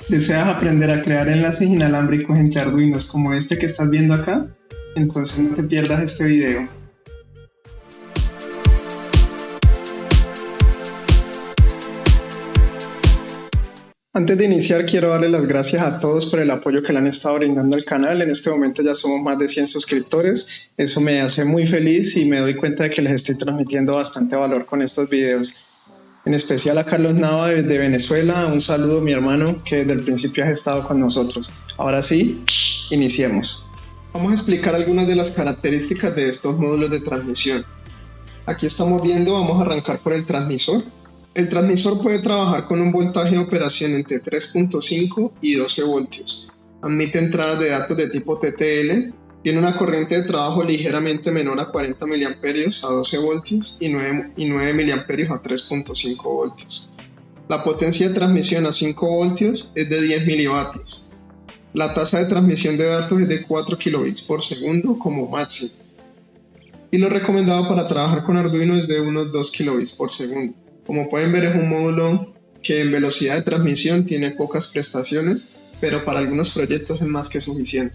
¿Deseas aprender a crear enlaces inalámbricos entre Arduinos como este que estás viendo acá? Entonces no te pierdas este video. Antes de iniciar, quiero darle las gracias a todos por el apoyo que le han estado brindando al canal. En este momento ya somos más de 100 suscriptores. Eso me hace muy feliz y me doy cuenta de que les estoy transmitiendo bastante valor con estos videos. En especial a Carlos Nava de Venezuela. Un saludo, mi hermano, que desde el principio has estado con nosotros. Ahora sí, iniciemos. Vamos a explicar algunas de las características de estos módulos de transmisión. Aquí estamos viendo, vamos a arrancar por el transmisor. El transmisor puede trabajar con un voltaje de operación entre 3.5 y 12 voltios. Admite entradas de datos de tipo TTL, tiene una corriente de trabajo ligeramente menor a 40 mA a 12 voltios y 9 mA a 3.5 voltios. La potencia de transmisión a 5 voltios es de 10 milivatios. La tasa de transmisión de datos es de 4 kilobits por segundo como máximo. Y lo recomendado para trabajar con Arduino es de unos 2 kilobits por segundo. Como pueden ver, es un módulo que en velocidad de transmisión tiene pocas prestaciones, pero para algunos proyectos es más que suficiente.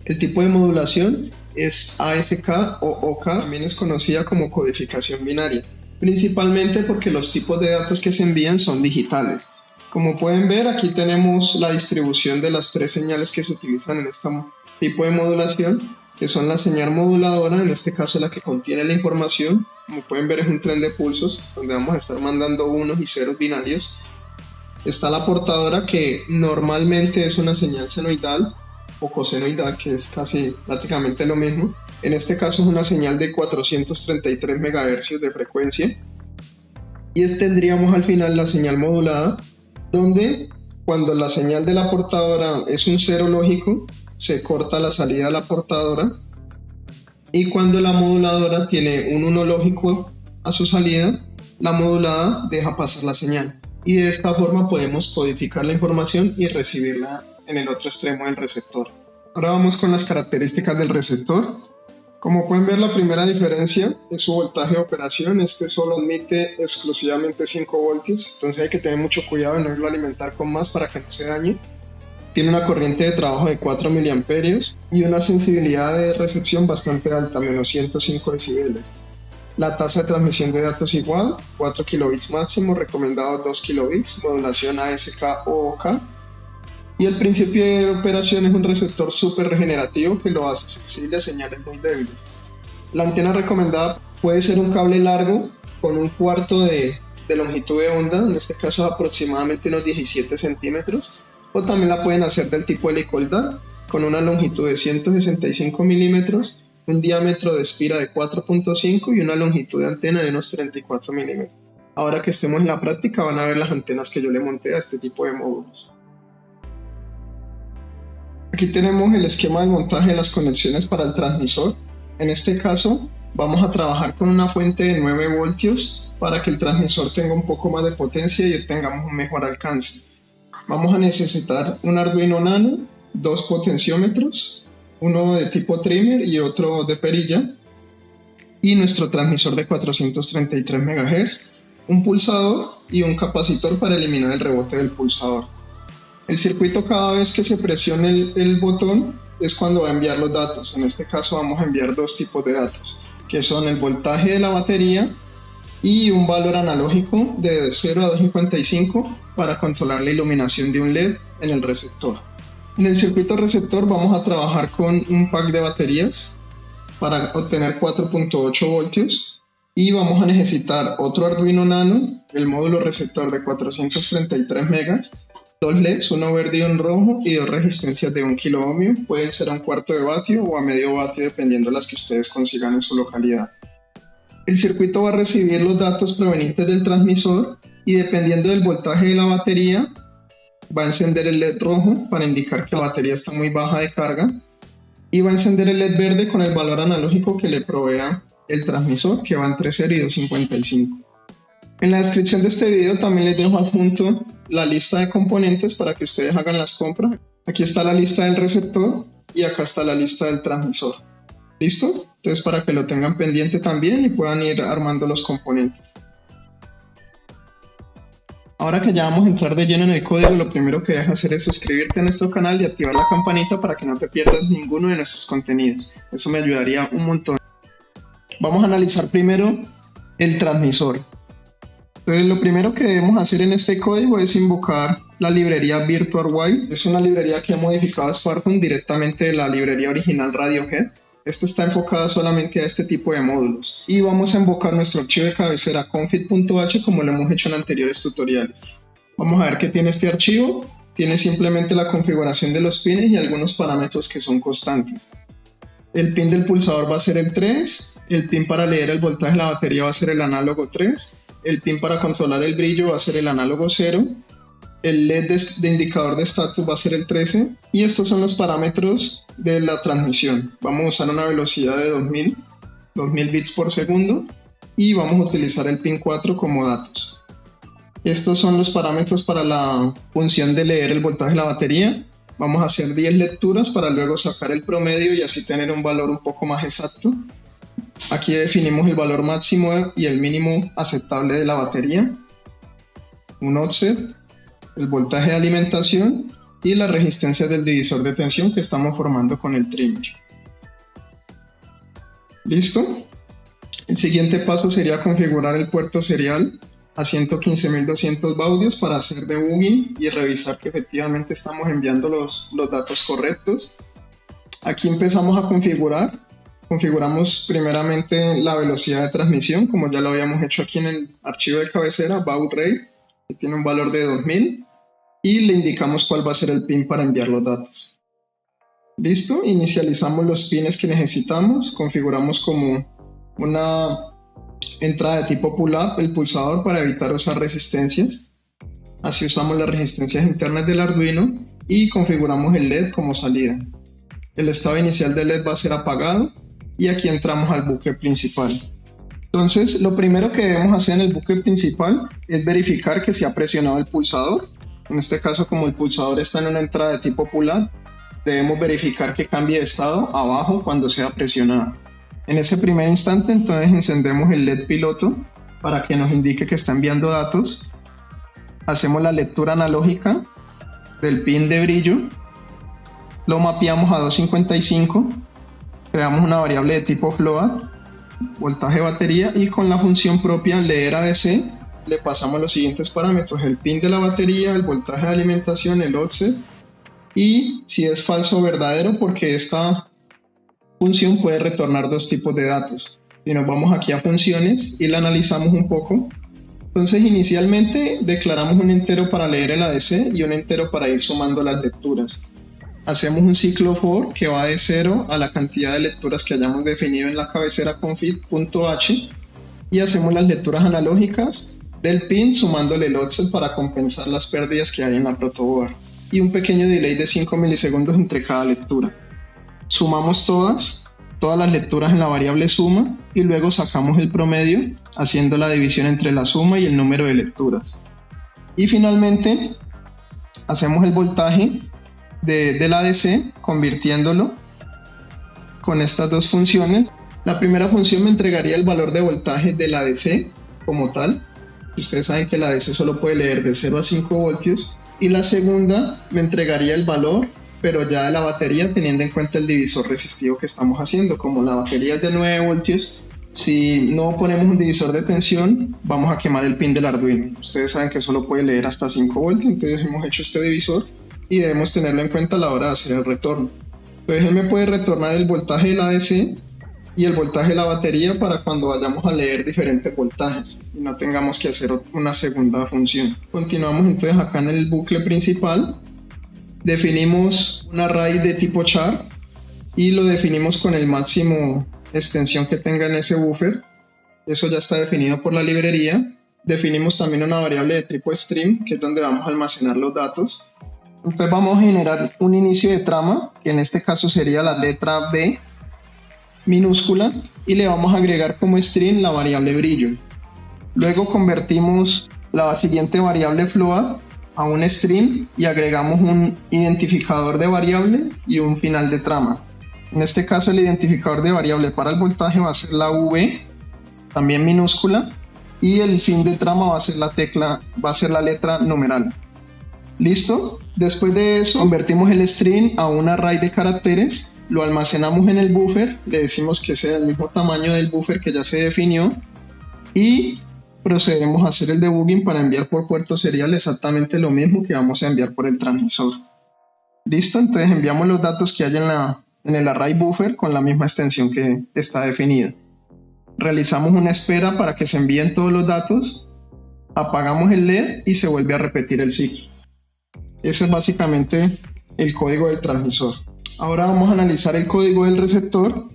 El tipo de modulación es ASK o OK, también es conocida como codificación binaria, principalmente porque los tipos de datos que se envían son digitales. Como pueden ver, aquí tenemos la distribución de las tres señales que se utilizan en este tipo de modulación, que son la señal moduladora, en este caso la que contiene la información. Como pueden ver, es un tren de pulsos donde vamos a estar mandando unos y ceros binarios. Está la portadora, que normalmente es una señal senoidal o cosenoidal, que es casi prácticamente lo mismo. En este caso es una señal de 433 MHz de frecuencia. Y tendríamos al final la señal modulada, donde cuando la señal de la portadora es un cero lógico, se corta la salida de la portadora, y cuando la moduladora tiene un 1 lógico a su salida, la modulada deja pasar la señal. Y de esta forma podemos codificar la información y recibirla en el otro extremo del receptor. Ahora vamos con las características del receptor. Como pueden ver, la primera diferencia es su voltaje de operación. Este solo admite exclusivamente 5 voltios, entonces hay que tener mucho cuidado de no irlo a alimentar con más para que no se dañe. Tiene una corriente de trabajo de 4 mA y una sensibilidad de recepción bastante alta, menos 105 decibeles. La tasa de transmisión de datos igual, 4 kilobits máximo, recomendado 2 kilobits, modulación ASK o OK. Y el principio de operación es un receptor súper regenerativo que lo hace sensible a señales muy débiles. La antena recomendada puede ser un cable largo con un cuarto de longitud de onda, en este caso aproximadamente unos 17 centímetros, o también la pueden hacer del tipo helicoidal, con una longitud de 165 milímetros, un diámetro de espira de 4.5 y una longitud de antena de unos 34 milímetros. Ahora que estemos en la práctica van a ver las antenas que yo le monté a este tipo de módulos. Aquí tenemos el esquema de montaje de las conexiones para el transmisor. En este caso vamos a trabajar con una fuente de 9 voltios para que el transmisor tenga un poco más de potencia y tengamos un mejor alcance. Vamos a necesitar un Arduino Nano, 2 potenciómetros, uno de tipo trimmer y otro de perilla, y nuestro transmisor de 433 MHz, un pulsador y un capacitor para eliminar el rebote del pulsador. El circuito, cada vez que se presione el botón, es cuando va a enviar los datos. En este caso vamos a enviar dos tipos de datos, que son el voltaje de la batería y un valor analógico de 0 a 255 para controlar la iluminación de un LED en el receptor. En el circuito receptor vamos a trabajar con un pack de baterías para obtener 4.8 voltios y vamos a necesitar otro Arduino Nano, el módulo receptor de 433 megas, dos LEDs, uno verde y un rojo, y dos resistencias de 1 kilo ohmio, pueden ser a un cuarto de vatio o a medio vatio dependiendo de las que ustedes consigan en su localidad. El circuito va a recibir los datos provenientes del transmisor y dependiendo del voltaje de la batería va a encender el LED rojo para indicar que la batería está muy baja de carga y va a encender el LED verde con el valor analógico que le provea el transmisor, que va entre 0 y 255. En la descripción de este video también les dejo adjunto la lista de componentes para que ustedes hagan las compras. Aquí está la lista del receptor y acá está la lista del transmisor. ¿Listo? Entonces, para que lo tengan pendiente también y puedan ir armando los componentes. Ahora que ya vamos a entrar de lleno en el código, lo primero que debes hacer es suscribirte a nuestro canal y activar la campanita para que no te pierdas ninguno de nuestros contenidos. Eso me ayudaría un montón. Vamos a analizar primero el transmisor. Entonces, lo primero que debemos hacer en este código es invocar la librería VirtualWire. Es una librería que ha modificado Smartphone directamente de la librería original Radiohead. Esta está enfocada solamente a este tipo de módulos. Y vamos a invocar nuestro archivo de cabecera config.h como lo hemos hecho en anteriores tutoriales. Vamos a ver qué tiene este archivo. Tiene simplemente la configuración de los pines y algunos parámetros que son constantes. El pin del pulsador va a ser el 3. El pin para leer el voltaje de la batería va a ser el análogo 3. El pin para controlar el brillo va a ser el análogo 0. El LED de indicador de estatus va a ser el 13 y estos son los parámetros de la transmisión. Vamos a usar una velocidad de 2000 bits por segundo y vamos a utilizar el pin 4 como datos. Estos son los parámetros para la función de leer el voltaje de la batería. Vamos a hacer 10 lecturas para luego sacar el promedio y así tener un valor un poco más exacto. Aquí definimos el valor máximo y el mínimo aceptable de la batería, un offset, el voltaje de alimentación y la resistencia del divisor de tensión que estamos formando con el trimmer. ¿Listo? El siguiente paso sería configurar el puerto serial a 115.200 baudios para hacer debugging y revisar que efectivamente estamos enviando los datos correctos. Aquí empezamos a configurar. Configuramos primeramente la velocidad de transmisión, como ya lo habíamos hecho aquí en el archivo de cabecera, baud rate, que tiene un valor de 2000, y le indicamos cuál va a ser el pin para enviar los datos. Listo, inicializamos los pines que necesitamos, configuramos como una entrada de tipo pull-up el pulsador para evitar usar resistencias. Así usamos las resistencias internas del Arduino y configuramos el LED como salida. El estado inicial del LED va a ser apagado y aquí entramos al bucle principal. Entonces, lo primero que debemos hacer en el bucle principal es verificar que se ha presionado el pulsador. En este caso, como el pulsador está en una entrada de tipo pull-up, debemos verificar que cambie de estado abajo cuando sea presionado. En ese primer instante, entonces encendemos el LED piloto para que nos indique que está enviando datos. Hacemos la lectura analógica del pin de brillo, lo mapeamos a 255, creamos una variable de tipo float, voltaje batería y con la función propia leer ADC le pasamos los siguientes parámetros: el pin de la batería, el voltaje de alimentación, el offset y si es falso o verdadero, porque esta función puede retornar dos tipos de datos. Si nos vamos aquí a funciones y la analizamos un poco, entonces inicialmente declaramos un entero para leer el ADC y un entero para ir sumando las lecturas. Hacemos un ciclo for que va de 0 a la cantidad de lecturas que hayamos definido en la cabecera config.h y hacemos las lecturas analógicas del pin sumándole el offset para compensar las pérdidas que hay en la protoboard y un pequeño delay de 5 milisegundos entre cada lectura. Sumamos todas las lecturas en la variable suma y luego sacamos el promedio haciendo la división entre la suma y el número de lecturas. Y finalmente hacemos el voltaje del ADC convirtiéndolo con estas dos funciones. La primera función me entregaría el valor de voltaje del ADC como tal. Ustedes saben que el ADC solo puede leer de 0 a 5 voltios. Y la segunda me entregaría el valor, pero ya de la batería, teniendo en cuenta el divisor resistivo que estamos haciendo. Como la batería es de 9 voltios, si no ponemos un divisor de tensión, vamos a quemar el pin del Arduino. Ustedes saben que solo puede leer hasta 5 voltios, entonces hemos hecho este divisor y debemos tenerlo en cuenta a la hora de hacer el retorno. Entonces él me puede retornar el voltaje del ADC y el voltaje de la batería para cuando vayamos a leer diferentes voltajes y no tengamos que hacer una segunda función. Continuamos entonces acá en el bucle principal. Definimos un array de tipo char y lo definimos con el máximo extensión que tenga en ese buffer. Eso ya está definido por la librería. Definimos también una variable de tipo stream, que es donde vamos a almacenar los datos. Entonces vamos a generar un inicio de trama, que en este caso sería la letra B minúscula, y le vamos a agregar como string la variable brillo. Luego convertimos la siguiente variable float a un string y agregamos un identificador de variable y un final de trama. En este caso el identificador de variable para el voltaje va a ser la V, también minúscula, y el fin de trama va a ser la letra numeral. ¿Listo? Después de eso, convertimos el string a un array de caracteres, lo almacenamos en el buffer, le decimos que sea el mismo tamaño del buffer que ya se definió y procedemos a hacer el debugging para enviar por puerto serial exactamente lo mismo que vamos a enviar por el transmisor. ¿Listo? Entonces enviamos los datos que hay en el array buffer con la misma extensión que está definida. Realizamos una espera para que se envíen todos los datos, apagamos el LED y se vuelve a repetir el ciclo. Ese es básicamente el código del transmisor. Ahora vamos a analizar el código del receptor.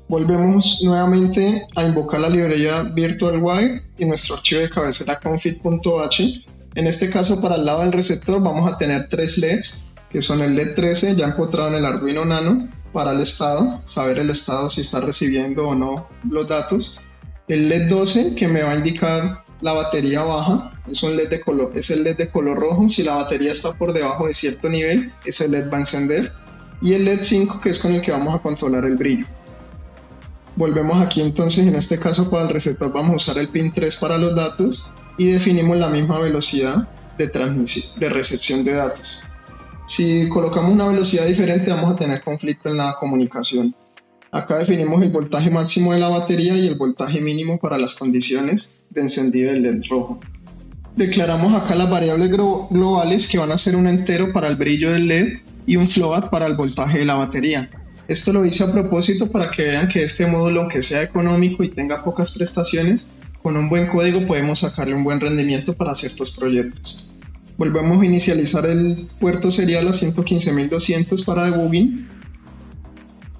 Volvemos nuevamente a invocar la librería VirtualWire y nuestro archivo de cabecera config.h. En este caso, para el lado del receptor vamos a tener 3 LEDs, que son el LED 13 ya encontrado en el Arduino Nano para el estado, saber el estado si está recibiendo o no los datos. El LED 12 que me va a indicar la batería baja, es el LED de color rojo. Si la batería está por debajo de cierto nivel, ese LED va a encender. Y el LED 5 que es con el que vamos a controlar el brillo. Volvemos aquí entonces, en este caso para el receptor vamos a usar el pin 3 para los datos y definimos la misma velocidad de recepción de datos. Si colocamos una velocidad diferente vamos a tener conflicto en la comunicación. Acá definimos el voltaje máximo de la batería y el voltaje mínimo para las condiciones de encendido del LED rojo. Declaramos acá las variables globales que van a ser un entero para el brillo del LED y un float para el voltaje de la batería. Esto lo hice a propósito para que vean que este módulo, aunque sea económico y tenga pocas prestaciones, con un buen código podemos sacarle un buen rendimiento para ciertos proyectos. Volvemos a inicializar el puerto serial a 115.200 para debugging.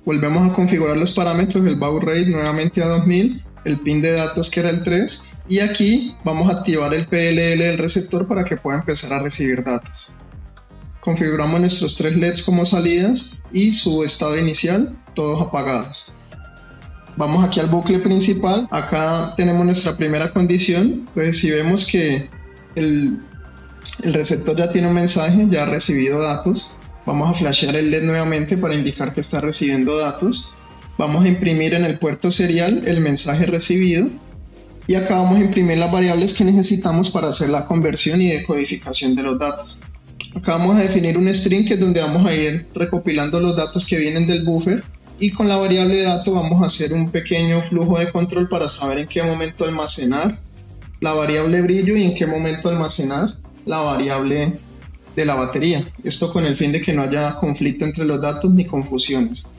Volvemos a configurar los parámetros, el baud rate nuevamente a 2000, el pin de datos que era el 3, y aquí vamos a activar el PLL del receptor para que pueda empezar a recibir datos. Configuramos nuestros 3 LEDs como salidas y su estado inicial, todos apagados. Vamos aquí al bucle principal, acá tenemos nuestra primera condición. Entonces si vemos que el receptor ya tiene un mensaje, ya ha recibido datos, vamos a flashear el LED nuevamente para indicar que está recibiendo datos. Vamos a imprimir en el puerto serial el mensaje recibido y acá vamos a imprimir las variables que necesitamos para hacer la conversión y decodificación de los datos. Acá vamos a definir un string que es donde vamos a ir recopilando los datos que vienen del buffer y con la variable de dato vamos a hacer un pequeño flujo de control para saber en qué momento almacenar la variable brillo y en qué momento almacenar la variable de la batería. Esto con el fin de que no haya conflicto entre los datos ni confusiones.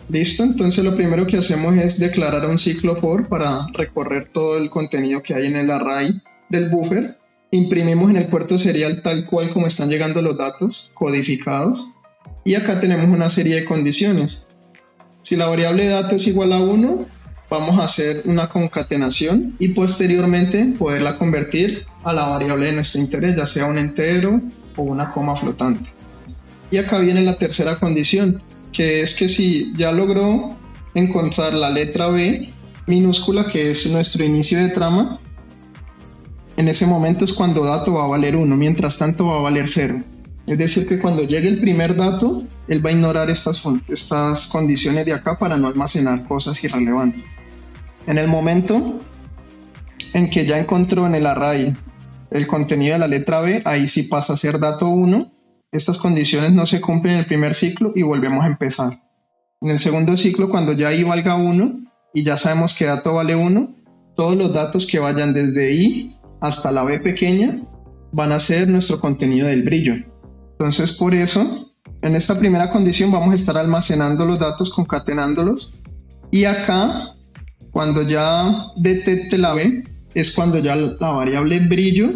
¿Listo? Entonces lo primero que hacemos es declarar un ciclo for para recorrer todo el contenido que hay en el array del buffer. Imprimimos en el puerto serial tal cual como están llegando los datos codificados y acá tenemos una serie de condiciones. Si la variable de datos es igual a 1, vamos a hacer una concatenación y posteriormente poderla convertir a la variable de nuestro interés, ya sea un entero o una coma flotante. Y acá viene la tercera condición, que es que si ya logró encontrar la letra B minúscula, que es nuestro inicio de trama, en ese momento es cuando dato va a valer 1, mientras tanto va a valer 0. Es decir que cuando llegue el primer dato, él va a ignorar estas condiciones de acá para no almacenar cosas irrelevantes. En el momento en que ya encontró en el array el contenido de la letra B, ahí sí pasa a ser dato 1. Estas condiciones no se cumplen en el primer ciclo y volvemos a empezar. En el segundo ciclo, cuando ya I valga 1 y ya sabemos que dato vale 1, todos los datos que vayan desde I hasta la B pequeña van a ser nuestro contenido del brillo. Entonces por eso, en esta primera condición vamos a estar almacenando los datos, concatenándolos, y acá, cuando ya detecte la B, es cuando ya la variable brillo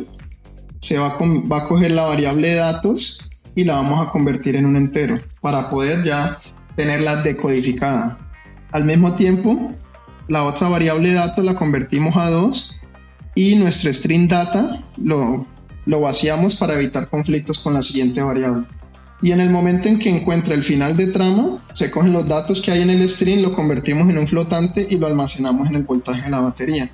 va a coger la variable de datos y la vamos a convertir en un entero para poder ya tenerla decodificada. Al mismo tiempo, la otra variable de datos la convertimos a 2 y nuestro string data lo vaciamos para evitar conflictos con la siguiente variable. Y en el momento en que encuentra el final de trama, se cogen los datos que hay en el string, lo convertimos en un flotante y lo almacenamos en el voltaje de la batería.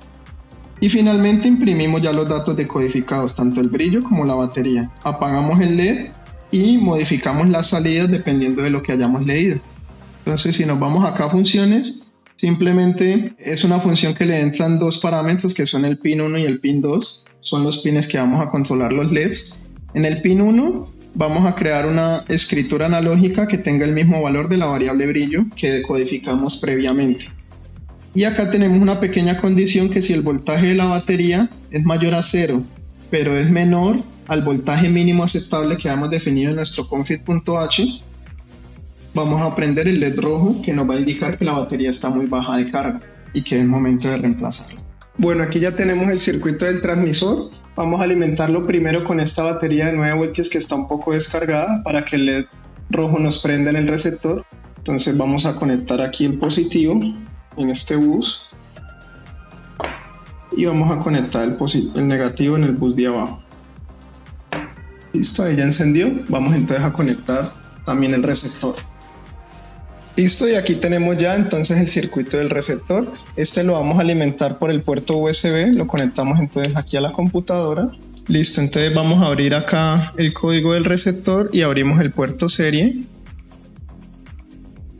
Y finalmente imprimimos ya los datos decodificados, tanto el brillo como la batería. Apagamos el LED y modificamos las salidas dependiendo de lo que hayamos leído. Entonces, si nos vamos acá a funciones, Simplemente es una función que le entran dos parámetros que son el pin 1 y el pin 2. Son los pines que vamos a controlar los LEDs. En el pin 1 vamos a crear una escritura analógica que tenga el mismo valor de la variable brillo que decodificamos previamente. Y acá tenemos una pequeña condición que si el voltaje de la batería es mayor a 0, pero es menor al voltaje mínimo aceptable que hemos definido en nuestro config.h, vamos a prender el LED rojo que nos va a indicar que la batería está muy baja de carga y que es momento de reemplazarla. Bueno, aquí ya tenemos el circuito del transmisor. Vamos a alimentarlo primero con esta batería de 9 voltios que está un poco descargada para que el LED rojo nos prenda en el receptor. Entonces vamos a conectar aquí el positivo en este bus y vamos a conectar el negativo en el bus de abajo. Listo, ahí ya encendió. Vamos entonces a conectar también el receptor. Listo, y aquí tenemos ya entonces el circuito del receptor. Este lo vamos a alimentar por el puerto USB, lo conectamos entonces aquí a la computadora. Listo, entonces vamos a abrir acá el código del receptor y abrimos el puerto serie.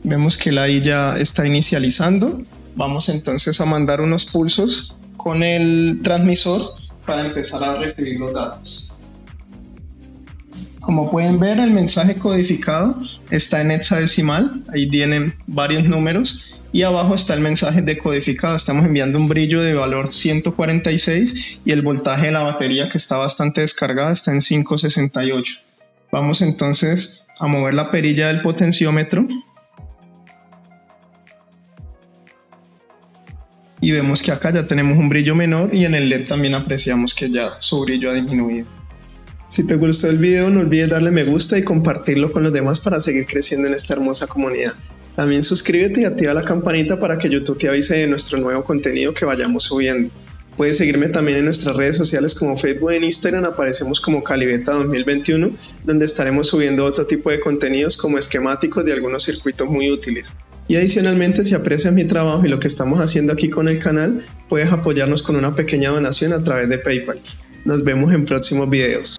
Vemos que la I ya está inicializando. Vamos entonces a mandar unos pulsos con el transmisor para empezar a recibir los datos. Como pueden ver, el mensaje codificado está en hexadecimal, ahí vienen varios números y abajo está el mensaje decodificado. Estamos enviando un brillo de valor 146 y el voltaje de la batería, que está bastante descargada, está en 568. Vamos entonces a mover la perilla del potenciómetro y vemos que acá ya tenemos un brillo menor y en el LED también apreciamos que ya su brillo ha disminuido. Si te gustó el video, no olvides darle me gusta y compartirlo con los demás para seguir creciendo en esta hermosa comunidad. También suscríbete y activa la campanita para que YouTube te avise de nuestro nuevo contenido que vayamos subiendo. Puedes seguirme también en nuestras redes sociales como Facebook e Instagram, aparecemos como Calibeta 2021, donde estaremos subiendo otro tipo de contenidos como esquemáticos de algunos circuitos muy útiles. Y adicionalmente, si aprecias mi trabajo y lo que estamos haciendo aquí con el canal, puedes apoyarnos con una pequeña donación a través de PayPal. Nos vemos en próximos videos.